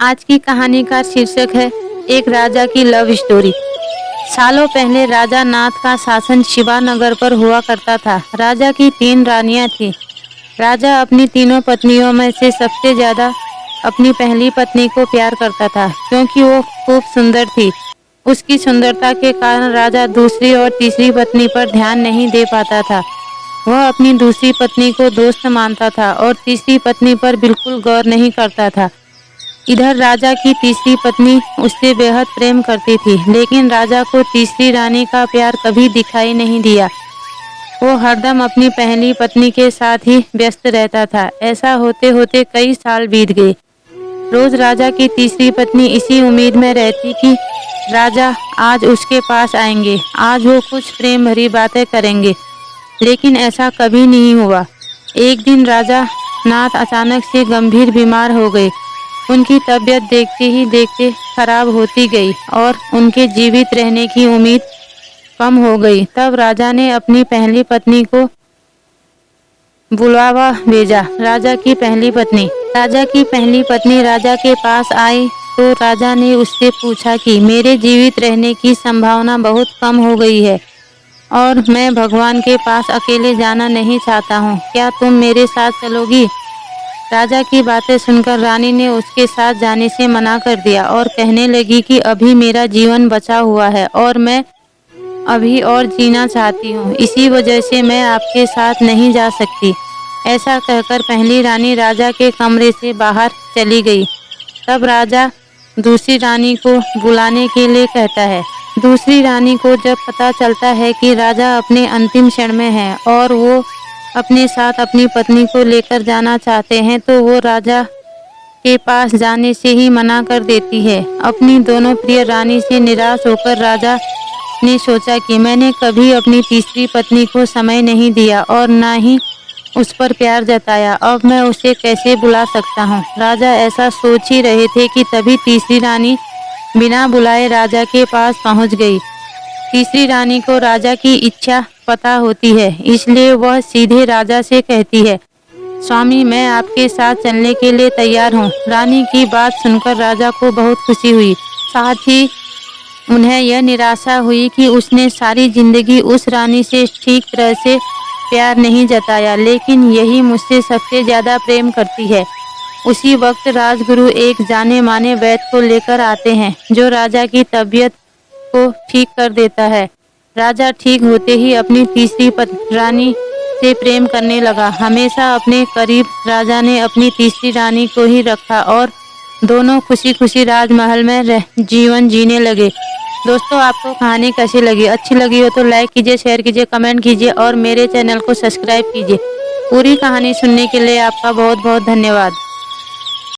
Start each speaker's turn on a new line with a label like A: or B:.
A: आज की कहानी का शीर्षक है एक राजा की लव स्टोरी। सालों पहले राजा नाथ का शासन शिवानगर पर हुआ करता था। राजा की 3 रानियां थीं। राजा अपनी तीनों पत्नियों में से सबसे ज्यादा अपनी पहली पत्नी को प्यार करता था, क्योंकि वो खूब सुंदर थी। उसकी सुंदरता के कारण राजा दूसरी और तीसरी पत्नी पर ध्यान नहीं दे पाता था। वह अपनी दूसरी पत्नी को दोस्त मानता था और तीसरी पत्नी पर बिल्कुल गौर नहीं करता था। इधर राजा की तीसरी पत्नी उससे बेहद प्रेम करती थी, लेकिन राजा को तीसरी रानी का प्यार कभी दिखाई नहीं दिया। वो हरदम अपनी पहली पत्नी के साथ ही व्यस्त रहता था। ऐसा होते होते कई साल बीत गए। रोज राजा की तीसरी पत्नी इसी उम्मीद में रहती कि राजा आज उसके पास आएंगे, आज वो कुछ प्रेम भरी बातें करेंगे, लेकिन ऐसा कभी नहीं हुआ। एक दिन राजा नाथ अचानक से गंभीर बीमार हो गए। उनकी तबीयत देखते ही देखते खराब होती गई और उनके जीवित रहने की उम्मीद कम हो गई। तब राजा ने अपनी पहली पत्नी को बुलावा भेजा। राजा की पहली पत्नी राजा के पास आई तो राजा ने उससे पूछा कि मेरे जीवित रहने की संभावना बहुत कम हो गई है और मैं भगवान के पास अकेले जाना नहीं चाहता हूँ। क्या तुम मेरे साथ चलोगी? राजा की बातें सुनकर रानी ने उसके साथ जाने से मना कर दिया और कहने लगी कि अभी मेरा जीवन बचा हुआ है और मैं अभी और जीना चाहती हूँ, इसी वजह से मैं आपके साथ नहीं जा सकती। ऐसा कहकर पहली रानी राजा के कमरे से बाहर चली गई। तब राजा दूसरी रानी को बुलाने के लिए कहता है। दूसरी रानी को जब पता चलता है कि राजा अपने अंतिम क्षण में है और वो अपने साथ अपनी पत्नी को लेकर जाना चाहते हैं, तो वो राजा के पास जाने से ही मना कर देती है। अपनी दोनों प्रिय रानी से निराश होकर राजा ने सोचा कि मैंने कभी अपनी तीसरी पत्नी को समय नहीं दिया और ना ही उस पर प्यार जताया, अब मैं उसे कैसे बुला सकता हूँ। राजा ऐसा सोच ही रहे थे कि तभी तीसरी रानी बिना बुलाए राजा के पास पहुँच गई। तीसरी रानी को राजा की इच्छा पता होती है, इसलिए वह सीधे राजा से कहती है, स्वामी, मैं आपके साथ चलने के लिए तैयार हूँ। रानी की बात सुनकर राजा को बहुत खुशी हुई। साथ ही उन्हें यह निराशा हुई कि उसने सारी जिंदगी उस रानी से ठीक तरह से प्यार नहीं जताया, लेकिन यही मुझसे सबसे ज्यादा प्रेम करती है। उसी वक्त राजगुरु एक जाने माने वैद्य को लेकर आते हैं, जो राजा की तबीयत को ठीक कर देता है। राजा ठीक होते ही अपनी तीसरी रानी से प्रेम करने लगा। हमेशा अपने करीब राजा ने अपनी तीसरी रानी को ही रखा और दोनों खुशी खुशी राजमहल में जीवन जीने लगे। दोस्तों, आपको कहानी कैसी लगी? अच्छी लगी हो तो लाइक कीजिए, शेयर कीजिए, कमेंट कीजिए और मेरे चैनल को सब्सक्राइब कीजिए। पूरी कहानी सुनने के लिए आपका बहुत बहुत धन्यवाद।